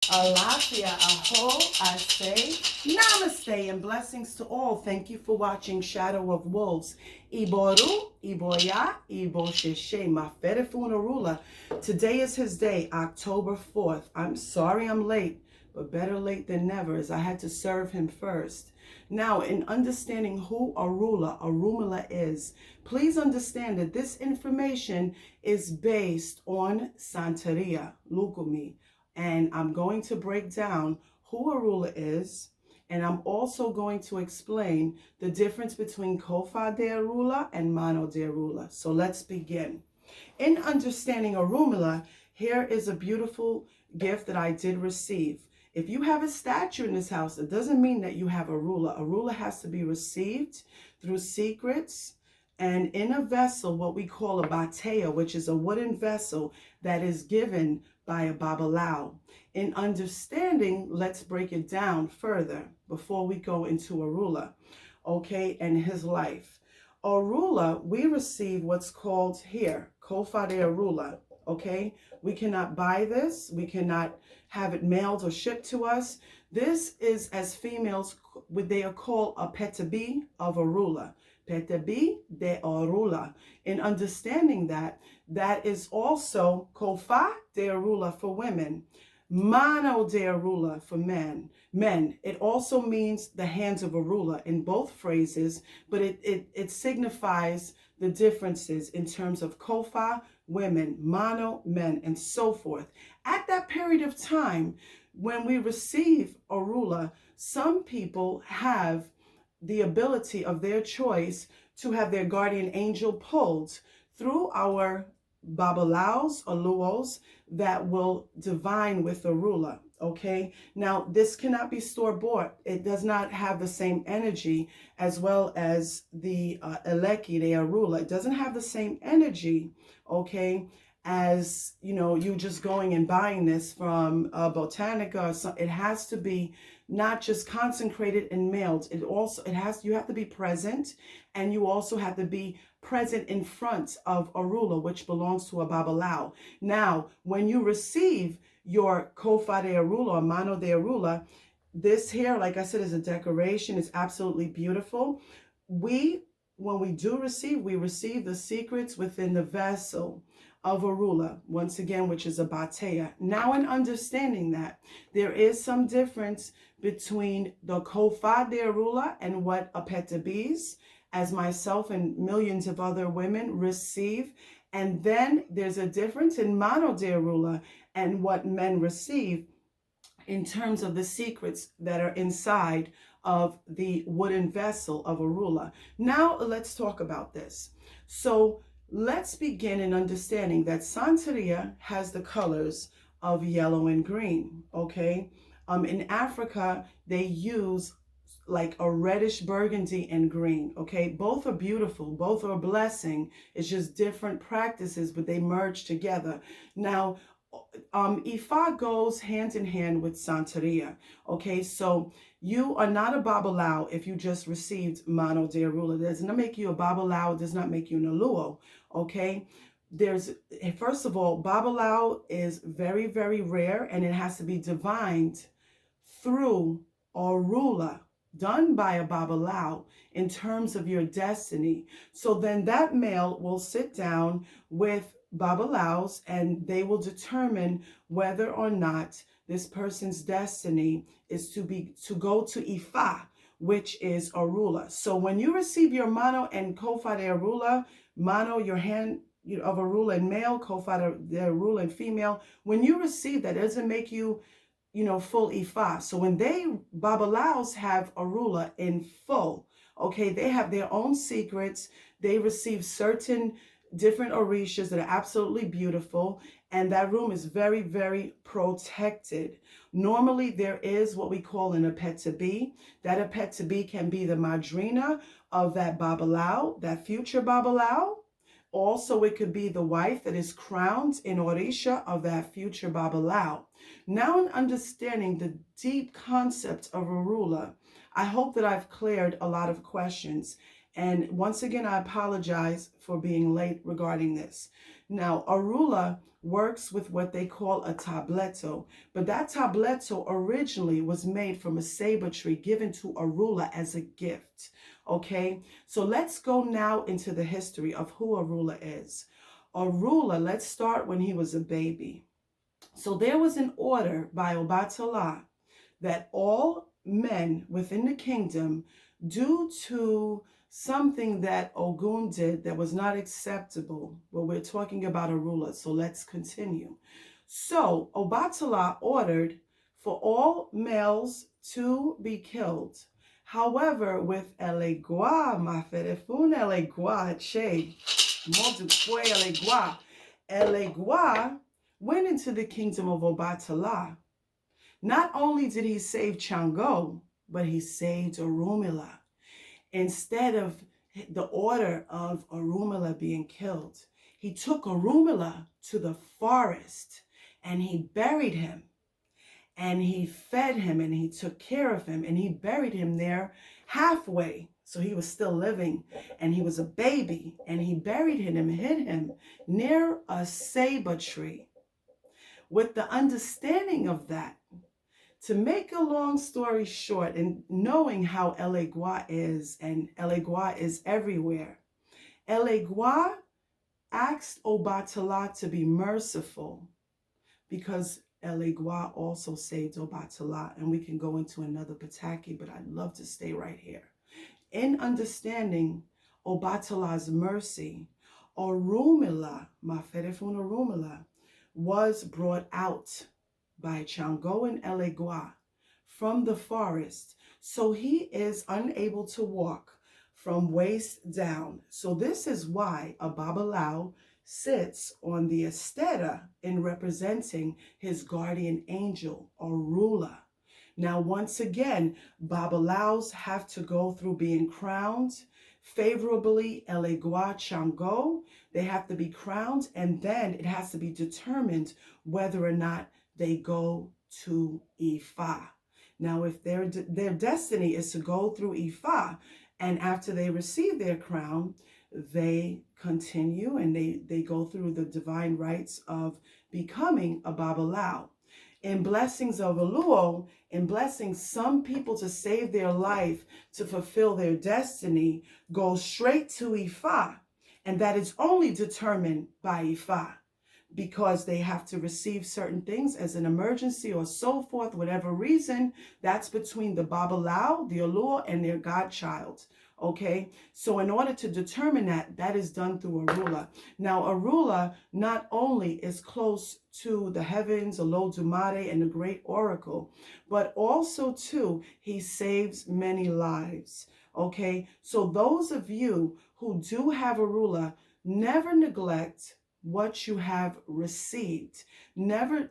Alafia, aho, I say namaste and blessings to all. Thank you for watching Shadow of Wolves. Iboru, Iboya, Ibosheshe, Maferefun Orula. Today is his day, October 4th. I'm sorry I'm late, but better late than never, as I had to serve him first. Now, in understanding who Orumilla is, please understand that this information is based on Santeria, Lukumi. And I'm going to break down who Orula is, and I'm also going to explain the difference between Kofa de Orula and Mano de Orula. So let's begin. In understanding Orumilla, here is a beautiful gift that I did receive. If you have a statue in this house, it doesn't mean that you have Orula. Orula has to be received through secrets and in a vessel, what we call a batea, which is a wooden vessel that is given by a babalawo. In understanding, let's break it down further before we go into Orula, okay, and his life. Orula, we receive what's called here, Kofa de Orula, okay? We cannot buy this. We cannot have it mailed or shipped to us. This is, as females, they are called a petabi of Orula. Petabi de Orula. In understanding that, that is also Kofa de Orula for women, Mano de Orula for men. It also means the hands of Orula in both phrases, but it signifies the differences in terms of Kofa, women, Mano, men, and so forth. At that period of time, when we receive Orula, some people have the ability of their choice to have their guardian angel pulled through our babalawos, oluwos, that will divine with Orula. Okay, now this cannot be store-bought. It does not have the same energy as well as the elegua de Orula. It doesn't have the same energy, okay, as, you know, you just going and buying this from Botanica or something. It has to be not just consecrated and mailed. You have to be present, and you also have to be present in front of Orula, which belongs to a babalawo. Now, when you receive your Kofa de Orula or Mano de Orula, this here, like I said, is a decoration. It's absolutely beautiful. When we do receive, we receive the secrets within the vessel of Orula, once again, which is a batea. Now, in understanding that, there is some difference between the Kofa de Orula and what a petabis, as myself and millions of other women, receive. And then there's a difference in Mano de Orula and what men receive in terms of the secrets that are inside of the wooden vessel of Orula. Now let's talk about this. So let's begin in understanding that Santeria has the colors of yellow and green, okay? In Africa, they use like a reddish burgundy and green, okay? Both are beautiful. Both are a blessing. It's just different practices, but they merge together. Now, IFA goes hand in hand with Santeria, okay? So you are not a babalawo if you just received Mano de Orula. It does not make you a babalawo. It does not make you an oluwo, okay? First of all, babalawo is very, very rare, and it has to be divined through Orula, done by a babalawo in terms of your destiny. So then that male will sit down with babalawos, and they will determine whether or not this person's destiny is to go to Ifa, which is Orula. So when you receive your Mano and Kofa de Orula, Mano, your hand of Orula in male, Kofa de Orula in female, when you receive that, it doesn't make you, full Ifa. So when babalawos have Orula in full, okay, they have their own secrets. They receive certain different Olorishas that are absolutely beautiful, and that room is very, very protected. Normally, there is what we call an apetabi. That apetabi can be the madrina of that babalawo, that future babalawo. Also, it could be the wife that is crowned in Orisha of that future babalawo. Now, in understanding the deep concept of Orula, I hope that I've cleared a lot of questions. And once again, I apologize for being late regarding this. Now, Orula works with what they call a tableto, but that tableto originally was made from a saber tree given to Orula as a gift. Okay, so let's go now into the history of who Orula is. Orula, let's start when he was a baby. So there was an order by obatola that all men within the kingdom, due to something that Ogun did that was not acceptable. Well, we're talking about Orula, so let's continue. So Obatola ordered for all males to be killed. However, with elegua, maferefun elegua, che, modu elegua, elegua went into the kingdom of Obatola. Not only did he save Shango, but he saved Orumilla. Instead of the order of Orumilla being killed, he took Orumilla to the forest and he buried him. And he fed him and he took care of him and he buried him there halfway. So he was still living and he was a baby and he buried him and hid him near a saber tree. With the understanding of that, to make a long story short, and knowing how elegua is, and elegua is everywhere, elegua asked Obatola to be merciful because elegua also saved Obatola, and we can go into another Pataki, but I'd love to stay right here. In understanding Obatola's mercy, Orumilla, Maferefun Orumilla, was brought out by Shango and elegua from the forest. So he is unable to walk from waist down. So this is why a babalawo sits on the estera in representing his guardian angel, Orula. Now, once again, babalawos have to go through being crowned favorably, elegua, Shango. They have to be crowned, and then it has to be determined whether or not they go to IFA. Now, if their destiny is to go through IFA, and after they receive their crown, they continue and they go through the divine rites of becoming a babalawo. In blessings of oluwo, in blessing some people to save their life, to fulfill their destiny, go straight to Ifa. And that is only determined by Ifa, because they have to receive certain things as an emergency or so forth, whatever reason. That's between the babalawo, the oluwo, and their godchild. Okay, so in order to determine that, that is done through Orula. Now, Orula not only is close to the heavens, Olodumare, and the great oracle, but also too, he saves many lives. Okay, so those of you who do have Orula, never neglect what you have received. Never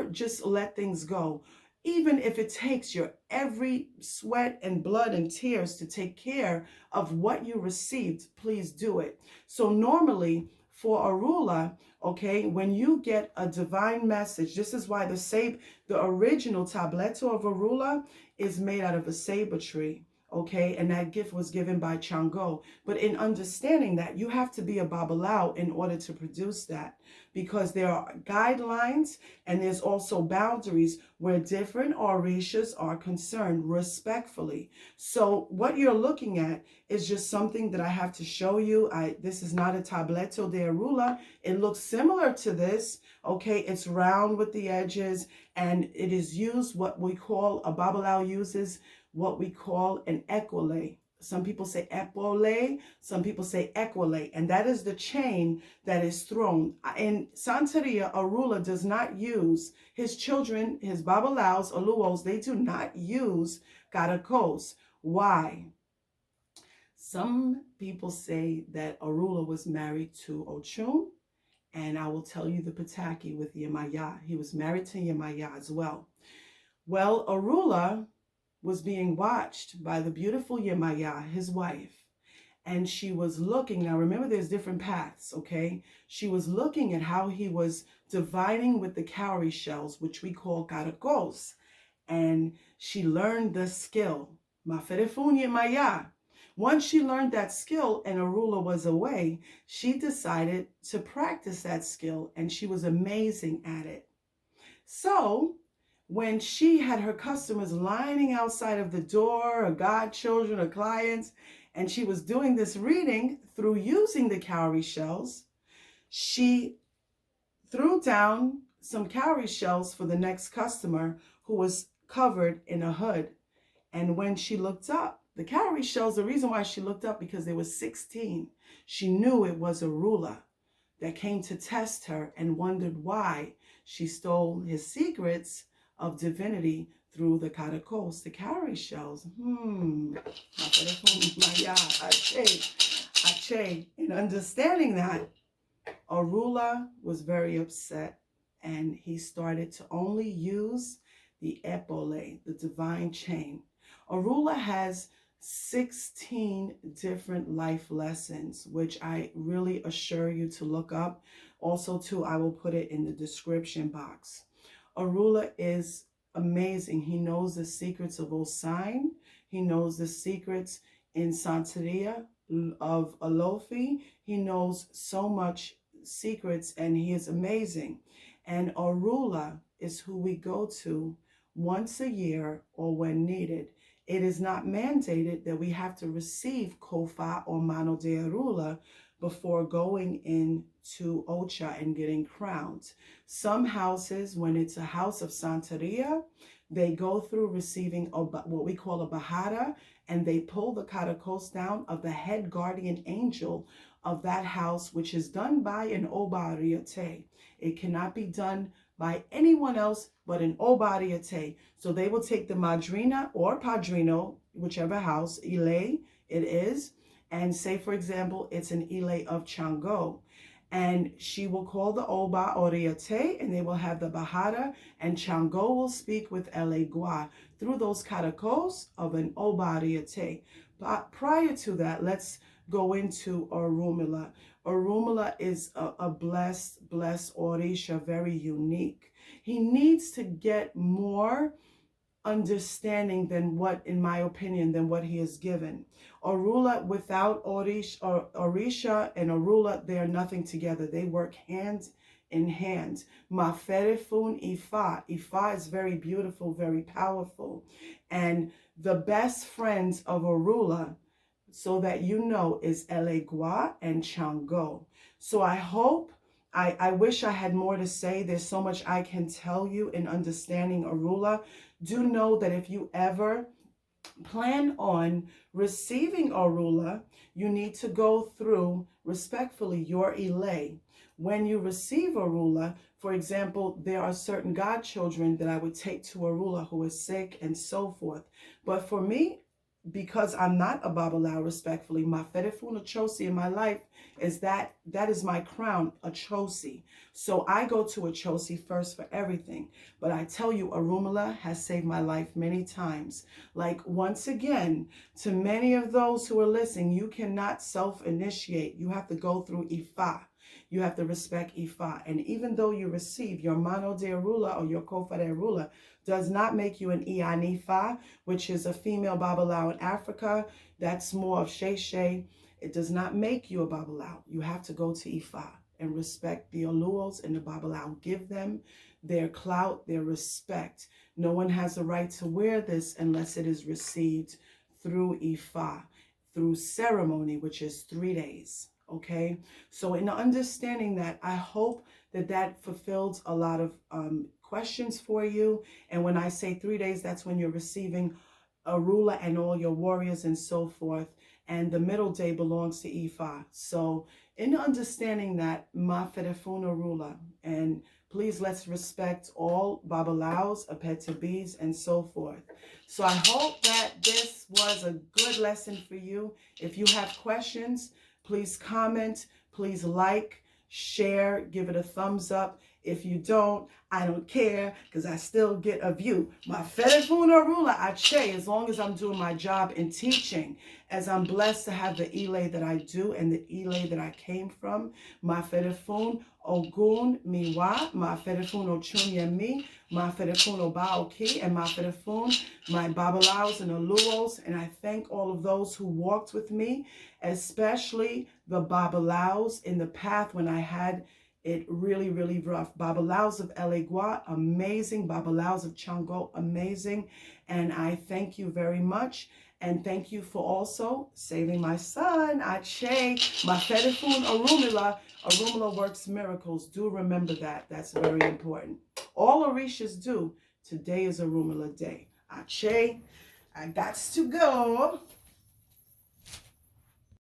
just let things go. Even if it takes your every sweat and blood and tears to take care of what you received, please do it. So normally for Orula, okay, when you get a divine message, this is why the original tableto of Orula is made out of a saber tree. Okay, and that gift was given by Shango. But in understanding that, you have to be a babalawo in order to produce that, because there are guidelines and there's also boundaries where different Olorishas are concerned, respectfully. So what you're looking at is just something that I have to show you. This is not a tableto de Orula. It looks similar to this. Okay, it's round with the edges, and it is used, what we call, a babalawo uses what we call an equile. Some people say epole, some people say equile, and that is the chain that is thrown. In Santeria, Orula does not use, his children, his babalawos, oluwos, they do not use karakos. Why? Some people say that Orula was married to Ochun, and I will tell you the Pataki with Yemaya. He was married to Yemaya as well. Well, Orula was being watched by the beautiful Yemaya, his wife, and she was looking. Now remember, there's different paths, okay? She was looking at how he was dividing with the cowrie shells, which we call karakos, and she learned the skill. Maferefun Yemaya. Once she learned that skill and Orula was away, she decided to practice that skill, and she was amazing at it. So when she had her customers lining outside of the door, or godchildren or clients, and she was doing this reading through using the cowrie shells, she threw down some cowrie shells for the next customer who was covered in a hood. And when she looked up, the cowrie shells, the reason why she looked up, because there was 16. She knew it was Orula that came to test her and wondered why she stole his secrets of divinity through the katakos, the cowrie shells. In understanding that, Orula was very upset, and he started to only use the epole, the divine chain. Orula has 16 different life lessons, which I really assure you to look up. Also, too, I will put it in the description box. Orula is amazing. He knows the secrets of Osine. He knows the secrets in Santeria of Alofi. He knows so much secrets, and he is amazing. And Orula is who we go to once a year or when needed. It is not mandated that we have to receive Kofa or Mano de Orula before going into Ocha and getting crowned. Some houses, when it's a house of Santeria, they go through receiving what we call a bahara, and they pull the katakos down of the head guardian angel of that house, which is done by an obariate. It cannot be done by anyone else but an obariate. So they will take the madrina or padrino, whichever house, ile it is, and say, for example, it's an ile of Shango. And she will call the Oba Oriate, and they will have the Bahara, and Shango will speak with elegua through those katakos of an Oba Oriate. But prior to that, let's go into Orumilla. Orumilla is a blessed Orisha, very unique. He needs to get more understanding than what, in my opinion, than what he is given. Orula without Orisha and Orula, they are nothing together. They work hand in hand. Maferefun Ifa. Ifa is very beautiful, very powerful. And the best friends of Orula, so that you know, is elegua and Shango. So I hope, I wish I had more to say. There's so much I can tell you in understanding Orula. Do know that if you ever plan on receiving Orula, you need to go through respectfully your ile. When you receive Orula, for example, there are certain godchildren that I would take to Orula who is sick and so forth. But for me, because I'm not a babalawo, respectfully, my fedefuna chosi in my life is that is my crown, a chosi. So I go to a chosi first for everything. But I tell you, Orumilla has saved my life many times. Like, once again, to many of those who are listening, you cannot self-initiate. You have to go through Ifa. You have to respect Ifa. And even though you receive your Mano de Orula or your Kofa de Orula, does not make you an Ianifa, which is a female babalawo in Africa. That's more of Sheshe. It does not make you a babalawo. You have to go to Ifa and respect the oluwos and the babalawo. Give them their clout, their respect. No one has the right to wear this unless it is received through Ifa, through ceremony, which is 3 days. Okay, so in understanding that, I hope that fulfills a lot of questions for you. And when I say 3 days, that's when you're receiving Orula and all your warriors and so forth. And the middle day belongs to Ifa. So in understanding that, ma fedefun Orula, and please let's respect all babalawos, apetabis, and so forth. So I hope that this was a good lesson for you. If you have questions, please comment, please like, share, give it a thumbs up. If you don't, I don't care, because I still get a view. My Fedefuna Orula, Ache, as long as I'm doing my job in teaching, as I'm blessed to have the Ile that I do and the Ile that I came from, my Fedefun Ogun Miwa, my Fedefun Ochunya Mi, my Fedefun Obaoki, and my Fedefun, my babalaos and oluwos. And I thank all of those who walked with me, especially the babalaos in the path when I had it really, really rough. Babalaos of elegua, amazing. Babalaos of shango, amazing. And I thank you very much. And thank you for also saving my son, Ache, my Fedefun Orumilla. Orumilla works miracles. Do remember that. That's very important. All Olorishas do. Today is Orumilla Day. Ache, I got to go.